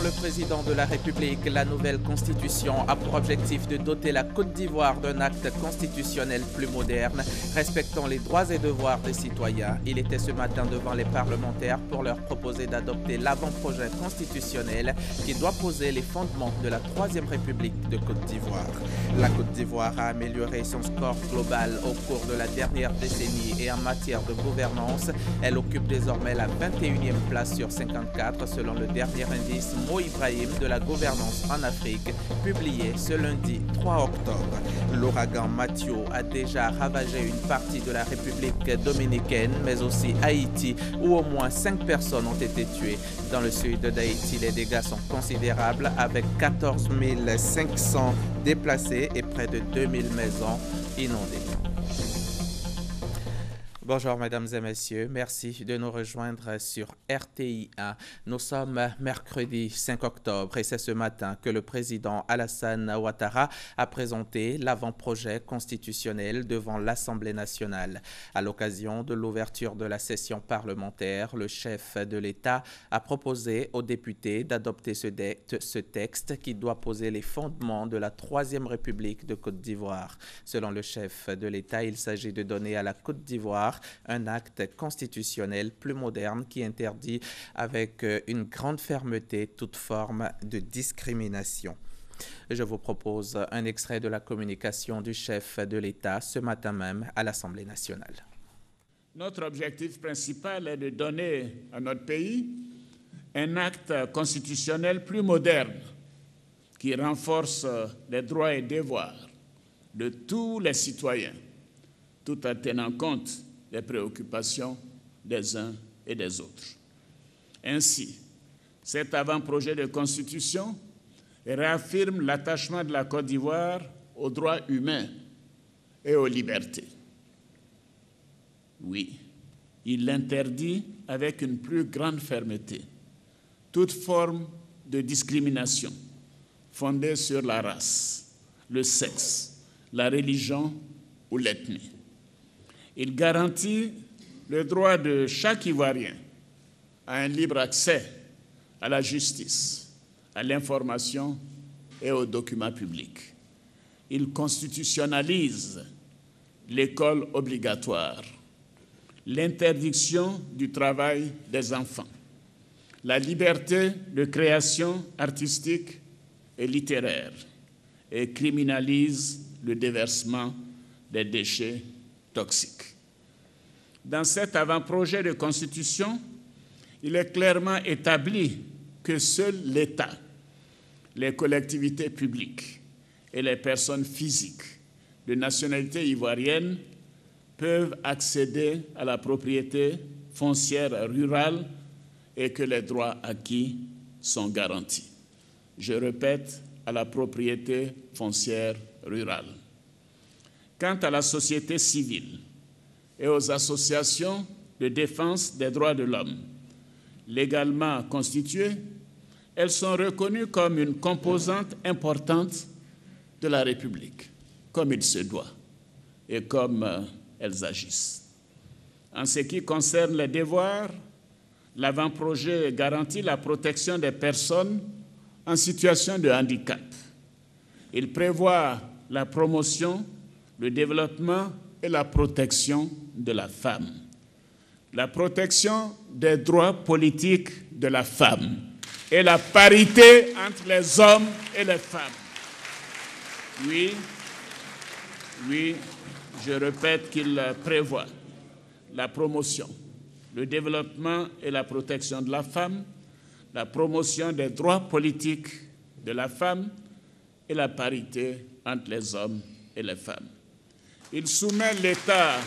le président de la République, la nouvelle constitution a pour objectif de doter la Côte d'Ivoire d'un acte constitutionnel plus moderne, respectant les droits et devoirs des citoyens. Il était ce matin devant les parlementaires pour leur proposer d'adopter l'avant-projet constitutionnel qui doit poser les fondements de la Troisième République de Côte d'Ivoire. La Côte d'Ivoire a amélioré son score global au cours de la dernière décennie et en matière de gouvernance, elle occupe désormais la 21e place sur 54 selon le dernier indice Mo Ibrahim de la gouvernance en Afrique, publié ce lundi 3 octobre. L'ouragan Mathieu a déjà ravagé une partie de la République dominicaine, mais aussi Haïti, où au moins 5 personnes ont été tuées. Dans le sud d'Haïti, les dégâts sont considérables, avec 14 500 déplacés et près de 2000 maisons inondées. Bonjour mesdames et messieurs, merci de nous rejoindre sur RTI1. Nous sommes mercredi 5 octobre et c'est ce matin que le président Alassane Ouattara a présenté l'avant-projet constitutionnel devant l'Assemblée nationale. À l'occasion de l'ouverture de la session parlementaire, le chef de l'État a proposé aux députés d'adopter ce texte qui doit poser les fondements de la Troisième République de Côte d'Ivoire. Selon le chef de l'État, il s'agit de donner à la Côte d'Ivoire un acte constitutionnel plus moderne qui interdit avec une grande fermeté toute forme de discrimination. Je vous propose un extrait de la communication du chef de l'État ce matin même à l'Assemblée nationale. Notre objectif principal est de donner à notre pays un acte constitutionnel plus moderne qui renforce les droits et devoirs de tous les citoyens, tout en tenant compte des préoccupations des uns et des autres. Ainsi, cet avant-projet de constitution réaffirme l'attachement de la Côte d'Ivoire aux droits humains et aux libertés. Oui, il interdit avec une plus grande fermeté toute forme de discrimination fondée sur la race, le sexe, la religion ou l'ethnie. Il garantit le droit de chaque Ivoirien à un libre accès à la justice, à l'information et aux documents publics. Il constitutionnalise l'école obligatoire, l'interdiction du travail des enfants, la liberté de création artistique et littéraire et criminalise le déversement des déchets toxiques. Dans cet avant-projet de constitution, il est clairement établi que seul l'État, les collectivités publiques et les personnes physiques de nationalité ivoirienne peuvent accéder à la propriété foncière rurale et que les droits acquis sont garantis. Je répète, à la propriété foncière rurale. Quant à la société civile et aux associations de défense des droits de l'homme, légalement constituées, elles sont reconnues comme une composante importante de la République, comme il se doit, et comme elles agissent. En ce qui concerne les devoirs, l'avant-projet garantit la protection des personnes en situation de handicap. Il prévoit la promotion, le développement et la protection de la femme. La protection des droits politiques de la femme et la parité entre les hommes et les femmes. Oui, je répète qu'il prévoit la promotion, le développement et la protection de la femme, la promotion des droits politiques de la femme et la parité entre les hommes et les femmes. Il soumet l'État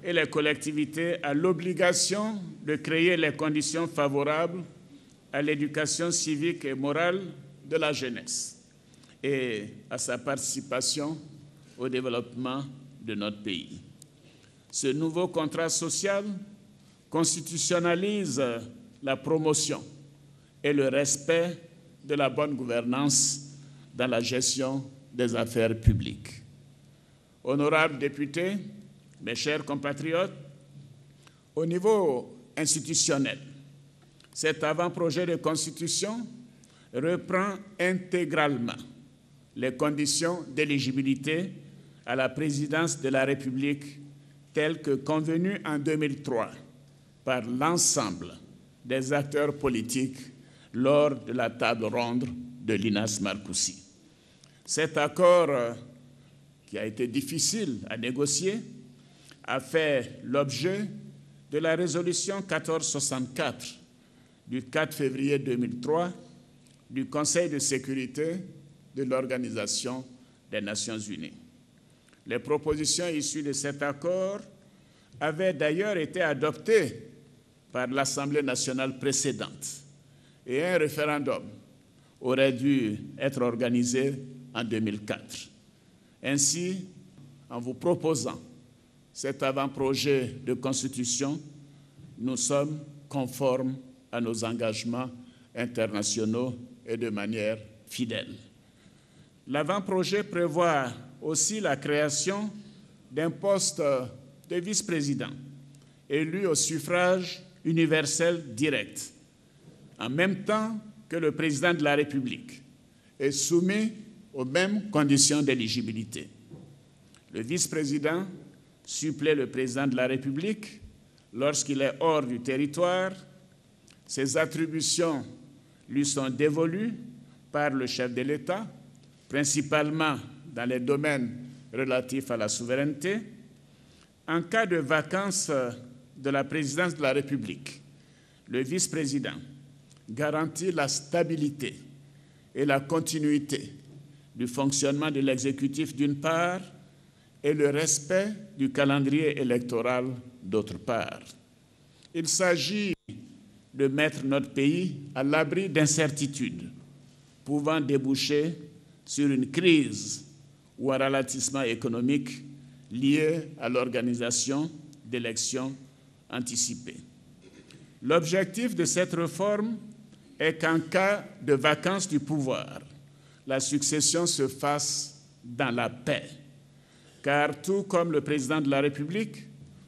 et les collectivités à l'obligation de créer les conditions favorables à l'éducation civique et morale de la jeunesse et à sa participation au développement de notre pays. Ce nouveau contrat social constitutionnalise la promotion et le respect de la bonne gouvernance dans la gestion des affaires publiques. Honorables députés, mes chers compatriotes, au niveau institutionnel, Cet avant-projet de constitution reprend intégralement les conditions d'éligibilité à la présidence de la République telles que convenues en 2003 par l'ensemble des acteurs politiques lors de la table ronde de l'INAS Marcoussis. Cet accord, qui a été difficile à négocier, a fait l'objet de la résolution 1464 du 4 février 2003 du Conseil de sécurité de l'Organisation des Nations Unies. Les propositions issues de cet accord avaient d'ailleurs été adoptées par l'Assemblée nationale précédente et un référendum aurait dû être organisé en 2004. Ainsi, en vous proposant cet avant-projet de constitution, nous sommes conformes à nos engagements internationaux et de manière fidèle. L'avant-projet prévoit aussi la création d'un poste de vice-président élu au suffrage universel direct, en même temps que le président de la République, et soumis aux mêmes conditions d'éligibilité. Le vice-président supplée le président de la République lorsqu'il est hors du territoire. Ses attributions lui sont dévolues par le chef de l'État, principalement dans les domaines relatifs à la souveraineté. En cas de vacance de la présidence de la République, le vice-président garantit la stabilité et la continuité du fonctionnement de l'exécutif d'une part et le respect du calendrier électoral d'autre part. Il s'agit de mettre notre pays à l'abri d'incertitudes pouvant déboucher sur une crise ou un ralentissement économique lié à l'organisation d'élections anticipées. L'objectif de cette réforme est qu'en cas de vacance du pouvoir, la succession se fasse dans la paix, car tout comme le président de la République,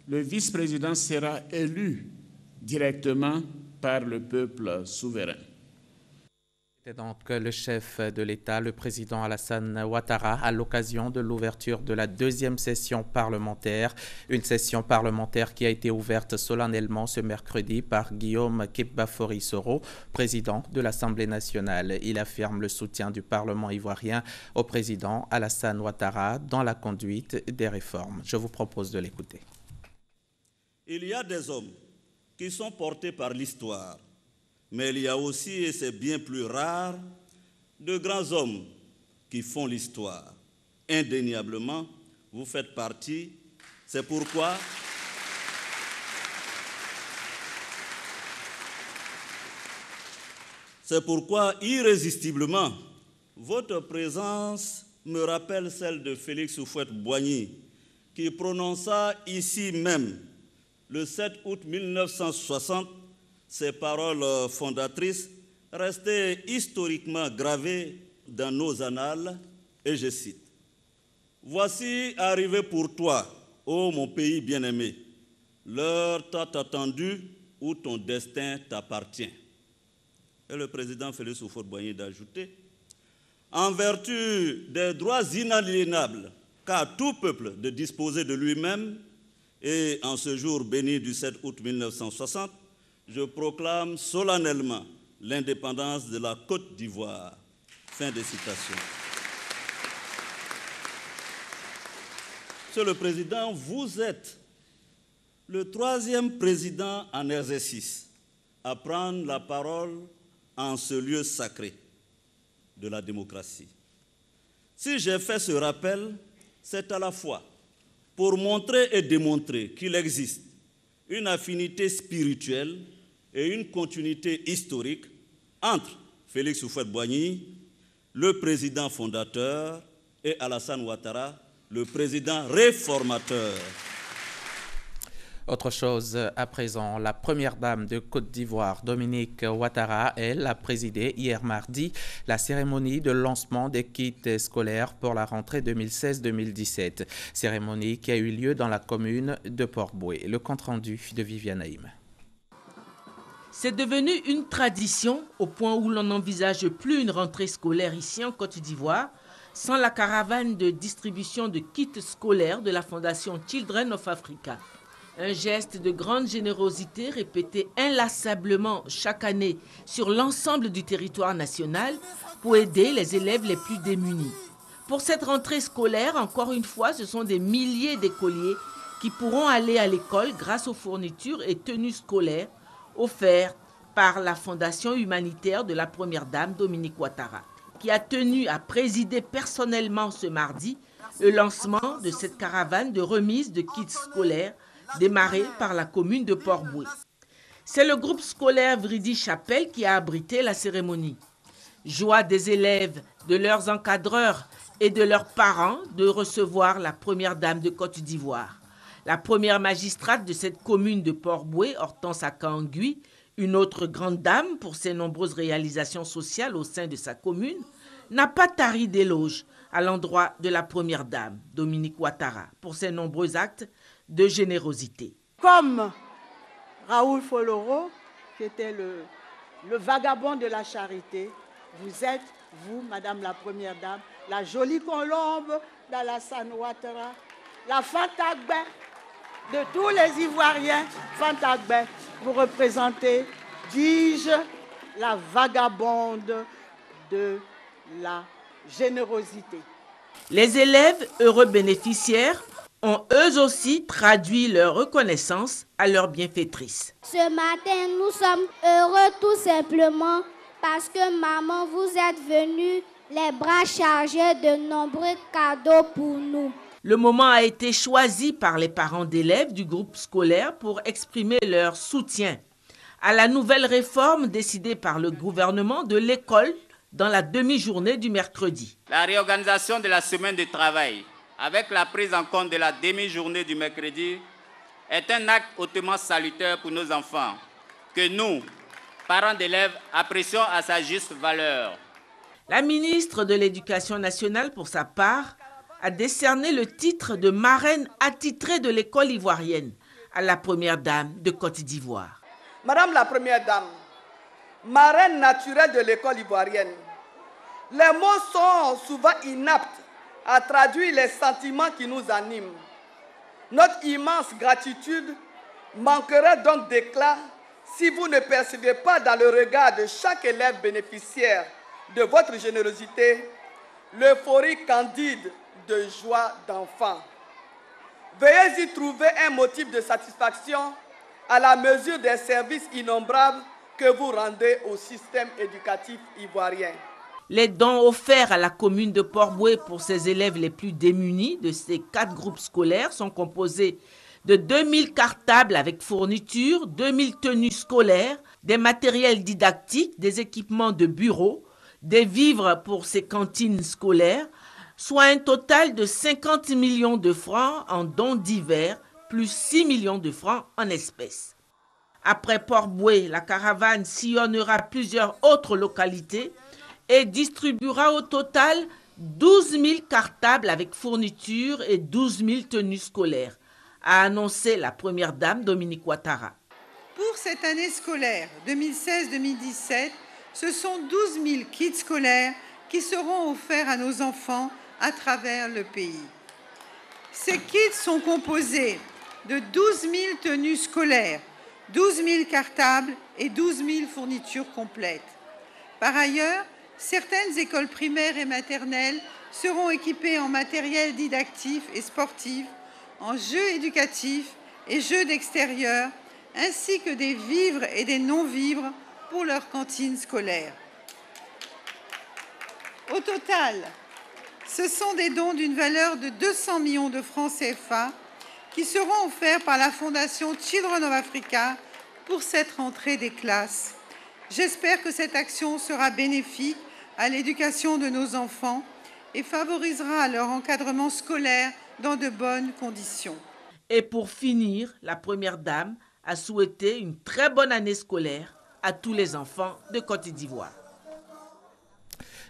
le vice-président sera élu directement par le peuple souverain. C'était donc le chef de l'État, le président Alassane Ouattara, à l'occasion de l'ouverture de la deuxième session parlementaire. Une session parlementaire qui a été ouverte solennellement ce mercredi par Guillaume Kebafori-Soro, président de l'Assemblée nationale. Il affirme le soutien du Parlement ivoirien au président Alassane Ouattara dans la conduite des réformes. Je vous propose de l'écouter. Il y a des hommes qui sont portés par l'histoire. Mais il y a aussi, et c'est bien plus rare, de grands hommes qui font l'histoire. Indéniablement, vous faites partie. C'est pourquoi irrésistiblement, votre présence me rappelle celle de Félix Houphouët-Boigny, qui prononça ici même, le 7 août 1960, ces paroles fondatrices restées historiquement gravées dans nos annales, et je cite: « Voici arrivé pour toi, ô mon pays bien-aimé, l'heure tant attendue où ton destin t'appartient. » Et le président Félix Houphouët-Boigny d'ajouter: « En vertu des droits inaliénables qu'a tout peuple de disposer de lui-même, et en ce jour béni du 7 août 1960, je proclame solennellement l'indépendance de la Côte d'Ivoire. » Fin de citation. Monsieur le Président, vous êtes le troisième président en exercice à prendre la parole en ce lieu sacré de la démocratie. Si j'ai fait ce rappel, c'est à la fois pour montrer et démontrer qu'il existe une affinité spirituelle et une continuité historique entre Félix Houphouët-Boigny, le président fondateur, et Alassane Ouattara, le président réformateur. Autre chose à présent, la première dame de Côte d'Ivoire, Dominique Ouattara, elle a présidé hier mardi la cérémonie de lancement des kits scolaires pour la rentrée 2016-2017. Cérémonie qui a eu lieu dans la commune de Port-Bouët. Le compte-rendu de Viviane Haïm. C'est devenu une tradition au point où l'on n'envisage plus une rentrée scolaire ici en Côte d'Ivoire sans la caravane de distribution de kits scolaires de la Fondation Children of Africa. Un geste de grande générosité répété inlassablement chaque année sur l'ensemble du territoire national pour aider les élèves les plus démunis. Pour cette rentrée scolaire, encore une fois, ce sont des milliers d'écoliers qui pourront aller à l'école grâce aux fournitures et tenues scolaires offertes par la Fondation humanitaire de la Première Dame Dominique Ouattara, qui a tenu à présider personnellement ce mardi le lancement de cette caravane de remise de kits scolaires démarrée par la commune de Port-Bouët. C'est le groupe scolaire Vridi Chapelle qui a abrité la cérémonie. Joie des élèves, de leurs encadreurs et de leurs parents de recevoir la Première Dame de Côte d'Ivoire. La première magistrate de cette commune de Port-Bouët, Hortense Akangui, une autre grande dame pour ses nombreuses réalisations sociales au sein de sa commune, n'a pas tari d'éloges à l'endroit de la Première Dame, Dominique Ouattara, pour ses nombreux actes de générosité. Comme Raoul Foloro, qui était le vagabond de la charité, vous êtes, vous, Madame la Première Dame, la jolie colombe d'Alassane Ouattara, la Fantagbe de tous les Ivoiriens. Fantagbe, vous représentez, dis-je, la vagabonde de la générosité. Les élèves heureux bénéficiaires ont eux aussi traduit leur reconnaissance à leur bienfaitrice. Ce matin, nous sommes heureux tout simplement parce que maman, vous êtes venue les bras chargés de nombreux cadeaux pour nous. Le moment a été choisi par les parents d'élèves du groupe scolaire pour exprimer leur soutien à la nouvelle réforme décidée par le gouvernement de l'école dans la demi-journée du mercredi. La réorganisation de la semaine de travail avec la prise en compte de la demi-journée du mercredi est un acte hautement salutaire pour nos enfants que nous, parents d'élèves, apprécions à sa juste valeur. La ministre de l'Éducation nationale, pour sa part, a décerné le titre de marraine attitrée de l'école ivoirienne à la Première Dame de Côte d'Ivoire. Madame la Première Dame, marraine naturelle de l'école ivoirienne, les mots sont souvent inaptes à traduire les sentiments qui nous animent. Notre immense gratitude manquerait donc d'éclat si vous ne percevez pas dans le regard de chaque élève bénéficiaire de votre générosité l'euphorie candide de joie d'enfant. Veuillez y trouver un motif de satisfaction à la mesure des services innombrables que vous rendez au système éducatif ivoirien. Les dons offerts à la commune de Port-Bouët pour ses élèves les plus démunis de ces 4 groupes scolaires sont composés de 2000 cartables avec fournitures, 2000 tenues scolaires, des matériels didactiques, des équipements de bureau, des vivres pour ces cantines scolaires, soit un total de 50 millions de francs en dons divers, plus 6 millions de francs en espèces. Après Port-Bouët, la caravane sillonnera plusieurs autres localités et distribuera au total 12 000 cartables avec fournitures et 12 000 tenues scolaires, a annoncé la Première Dame Dominique Ouattara. Pour cette année scolaire 2016-2017, ce sont 12 000 kits scolaires qui seront offerts à nos enfants à travers le pays. Ces kits sont composés de 12 000 tenues scolaires, 12 000 cartables et 12 000 fournitures complètes. Par ailleurs, certaines écoles primaires et maternelles seront équipées en matériel didactif et sportif, en jeux éducatifs et jeux d'extérieur, ainsi que des vivres et des non-vivres pour leur cantine scolaire. Au total, ce sont des dons d'une valeur de 200 millions de francs CFA qui seront offerts par la Fondation Children of Africa pour cette rentrée des classes. J'espère que cette action sera bénéfique à l'éducation de nos enfants et favorisera leur encadrement scolaire dans de bonnes conditions. Et pour finir, la Première Dame a souhaité une très bonne année scolaire à tous les enfants de Côte d'Ivoire.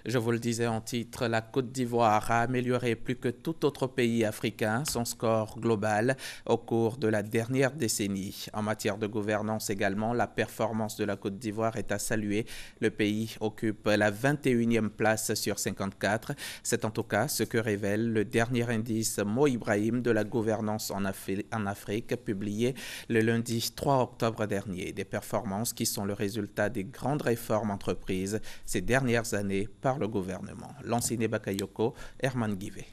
Je vous le disais en titre, la Côte d'Ivoire a amélioré plus que tout autre pays africain son score global au cours de la dernière décennie. En matière de gouvernance également, la performance de la Côte d'Ivoire est à saluer. Le pays occupe la 21e place sur 54. C'est en tout cas ce que révèle le dernier indice Mo Ibrahim de la gouvernance en Afrique, publié le lundi 3 octobre dernier. Des performances qui sont le résultat des grandes réformes entreprises ces dernières années par le gouvernement. Lansine Bakayoko, Herman Guivet.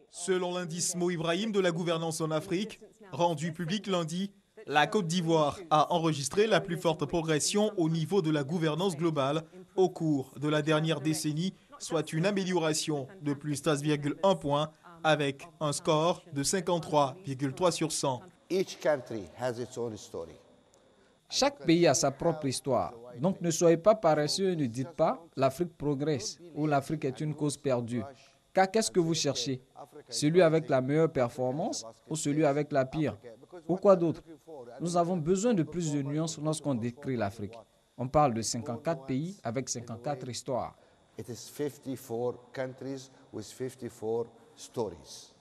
Selon l'indice Mo Ibrahim de la gouvernance en Afrique, rendu public lundi, la Côte d'Ivoire a enregistré la plus forte progression au niveau de la gouvernance globale au cours de la dernière décennie, soit une amélioration de plus 13,1 points avec un score de 53,3 sur 100. Chaque pays a sa propre histoire. Donc ne soyez pas paresseux et ne dites pas « l'Afrique progresse » ou « l'Afrique est une cause perdue ». Car qu'est-ce que vous cherchez? Celui avec la meilleure performance ou celui avec la pire? Ou quoi d'autre? Nous avons besoin de plus de nuances lorsqu'on décrit l'Afrique. On parle de 54 pays avec 54 histoires.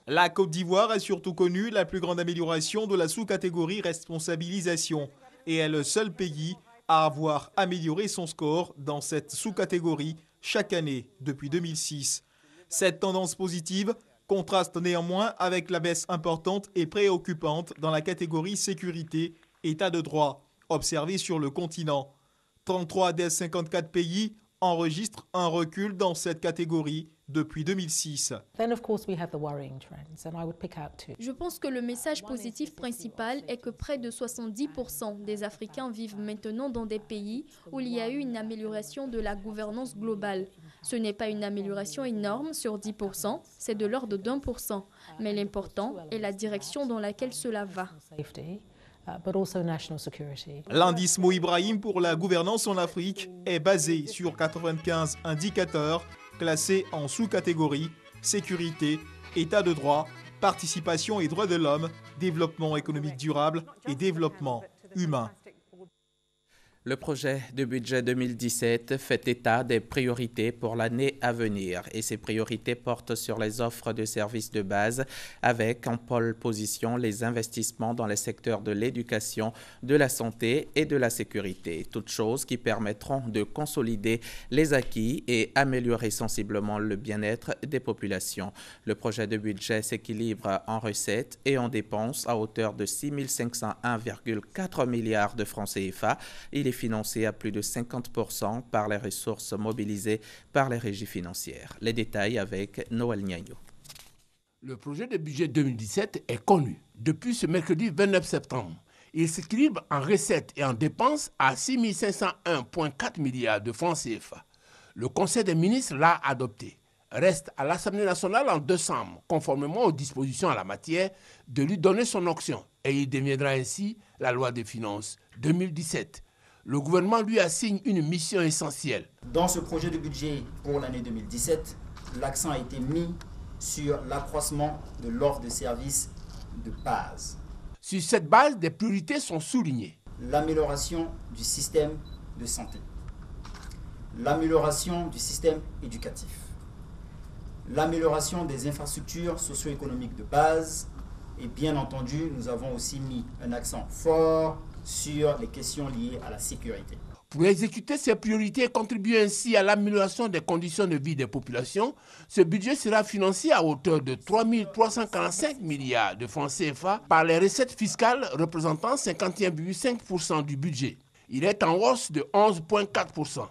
La Côte d'Ivoire a surtout connu la plus grande amélioration de la sous-catégorie responsabilisation et est le seul pays à avoir amélioré son score dans cette sous-catégorie chaque année depuis 2006. Cette tendance positive contraste néanmoins avec la baisse importante et préoccupante dans la catégorie sécurité, état de droit, observée sur le continent. 33 des 54 pays enregistrent un recul dans cette catégorie depuis 2006. Je pense que le message positif principal est que près de 70% des Africains vivent maintenant dans des pays où il y a eu une amélioration de la gouvernance globale. Ce n'est pas une amélioration énorme sur 10%, c'est de l'ordre d'1%. Mais l'important est la direction dans laquelle cela va. L'indice Mo Ibrahim pour la gouvernance en Afrique est basé sur 95 indicateurs classés en sous-catégories sécurité, état de droit, participation et droits de l'homme, développement économique durable et développement humain. Le projet de budget 2017 fait état des priorités pour l'année à venir et ces priorités portent sur les offres de services de base avec en pole position les investissements dans les secteurs de l'éducation, de la santé et de la sécurité, toutes choses qui permettront de consolider les acquis et améliorer sensiblement le bien-être des populations. Le projet de budget s'équilibre en recettes et en dépenses à hauteur de 6 501,4 milliards de francs CFA. Il est financé à plus de 50% par les ressources mobilisées par les régies financières. Les détails avec Noël Niagno. Le projet de budget 2017 est connu depuis ce mercredi 29 septembre. Il s'équilibre en recettes et en dépenses à 6 501,4 milliards de francs CFA. Le Conseil des ministres l'a adopté. Reste à l'Assemblée nationale en décembre, conformément aux dispositions en la matière, de lui donner son onction. Et il deviendra ainsi la loi des finances 2017. Le gouvernement lui assigne une mission essentielle. Dans ce projet de budget pour l'année 2017, l'accent a été mis sur l'accroissement de l'offre de services de base. Sur cette base, des priorités sont soulignées. L'amélioration du système de santé, l'amélioration du système éducatif, l'amélioration des infrastructures socio-économiques de base et bien entendu, nous avons aussi mis un accent fort sur les questions liées à la sécurité. Pour exécuter ces priorités et contribuer ainsi à l'amélioration des conditions de vie des populations, ce budget sera financé à hauteur de 3 345 milliards de francs CFA par les recettes fiscales représentant 51,5% du budget. Il est en hausse de 11,4%.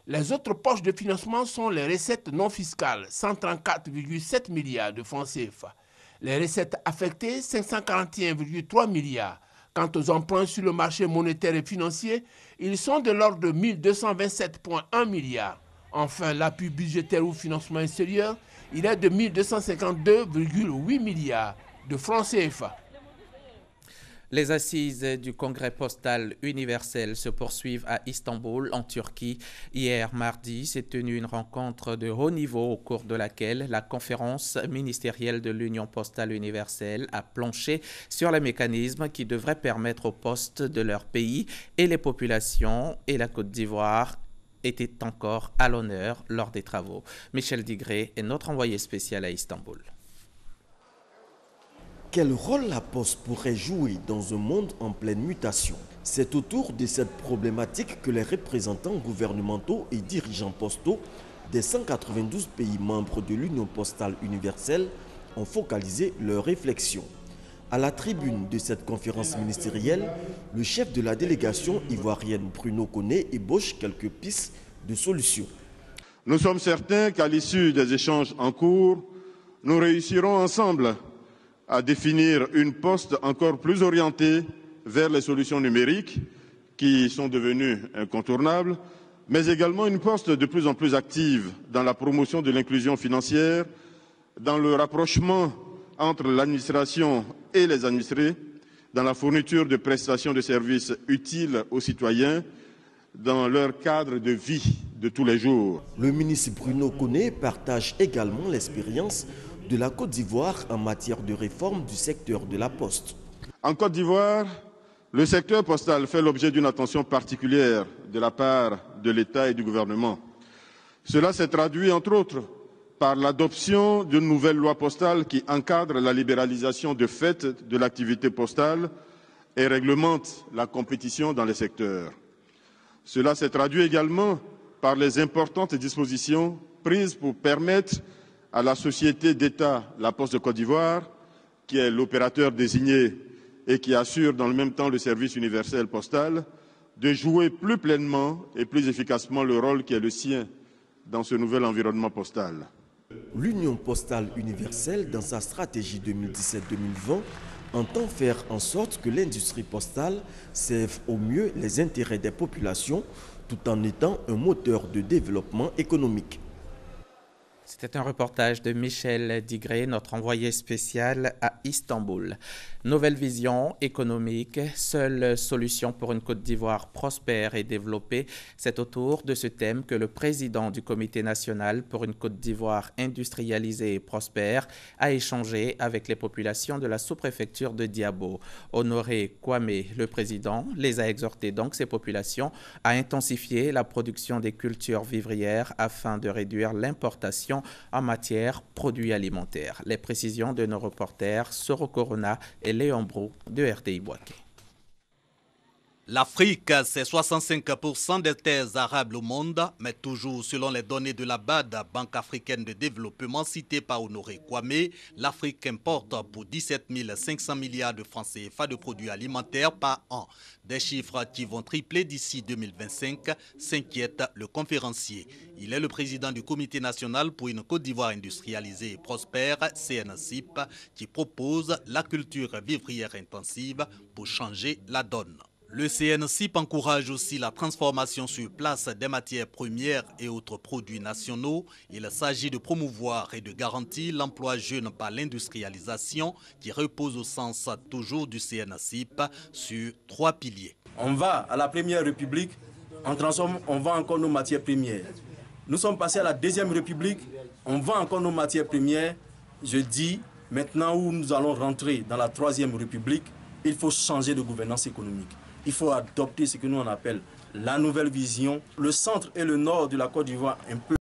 Les autres poches de financement sont les recettes non fiscales, 134,7 milliards de francs CFA. Les recettes affectées, 541,3 milliards. Quant aux emprunts sur le marché monétaire et financier, ils sont de l'ordre de 1227,1 milliards. Enfin, l'appui budgétaire ou financement extérieur, il est de 1252,8 milliards de francs CFA. Les assises du Congrès postal universel se poursuivent à Istanbul, en Turquie. Hier, mardi, s'est tenue une rencontre de haut niveau au cours de laquelle la conférence ministérielle de l'Union postale universelle a planché sur les mécanismes qui devraient permettre aux postes de leur pays et les populations et la Côte d'Ivoire était encore à l'honneur lors des travaux. Michel Digré est notre envoyé spécial à Istanbul. Quel rôle la Poste pourrait jouer dans un monde en pleine mutation? C'est autour de cette problématique que les représentants gouvernementaux et dirigeants postaux des 192 pays membres de l'Union postale universelle ont focalisé leurs réflexions. À la tribune de cette conférence ministérielle, le chef de la délégation ivoirienne Bruno Koné ébauche quelques pistes de solutions. Nous sommes certains qu'à l'issue des échanges en cours, nous réussirons ensemble à définir une poste encore plus orientée vers les solutions numériques qui sont devenues incontournables, mais également une poste de plus en plus active dans la promotion de l'inclusion financière, dans le rapprochement entre l'administration et les administrés, dans la fourniture de prestations de services utiles aux citoyens, dans leur cadre de vie de tous les jours. Le ministre Bruno Koné partage également l'expérience de la Côte d'Ivoire en matière de réforme du secteur de la poste. En Côte d'Ivoire, le secteur postal fait l'objet d'une attention particulière de la part de l'État et du gouvernement. Cela s'est traduit, entre autres, par l'adoption d'une nouvelle loi postale qui encadre la libéralisation de fait de l'activité postale et réglemente la compétition dans les secteurs. Cela s'est traduit également par les importantes dispositions prises pour permettre à la société d'État, la Poste de Côte d'Ivoire, qui est l'opérateur désigné et qui assure dans le même temps le service universel postal, de jouer plus pleinement et plus efficacement le rôle qui est le sien dans ce nouvel environnement postal. L'Union postale universelle, dans sa stratégie 2017-2020, entend faire en sorte que l'industrie postale serve au mieux les intérêts des populations tout en étant un moteur de développement économique. C'était un reportage de Michel Digré, notre envoyé spécial à Istanbul. Nouvelle vision économique, seule solution pour une Côte d'Ivoire prospère et développée. C'est autour de ce thème que le président du Comité national pour une Côte d'Ivoire industrialisée et prospère a échangé avec les populations de la sous-préfecture de Diabo. Honoré Kwame, le président, les a exhortés donc ces populations à intensifier la production des cultures vivrières afin de réduire l'importation en matière produits alimentaires. Les précisions de nos reporters Soro Corona et Léon Brou de RTI Boaké. L'Afrique, c'est 65% des terres arables au monde, mais toujours selon les données de la BAD, Banque africaine de développement citée par Honoré Kwame, l'Afrique importe pour 17 500 milliards de francs CFA de produits alimentaires par an. Des chiffres qui vont tripler d'ici 2025, s'inquiète le conférencier. Il est le président du Comité national pour une Côte d'Ivoire industrialisée et prospère, CNCIP, qui propose la culture vivrière intensive pour changer la donne. Le CNCIP encourage aussi la transformation sur place des matières premières et autres produits nationaux. Il s'agit de promouvoir et de garantir l'emploi jeune par l'industrialisation qui repose au sens toujours du CNCIP sur 3 piliers. On va à la Première République, on transforme, on vend encore nos matières premières. Nous sommes passés à la Deuxième République, on vend encore nos matières premières. Je dis, maintenant où nous allons rentrer dans la Troisième République, il faut changer de gouvernance économique. Il faut adopter ce que nous on appelle la nouvelle vision. Le centre et le nord de la Côte d'Ivoire un peu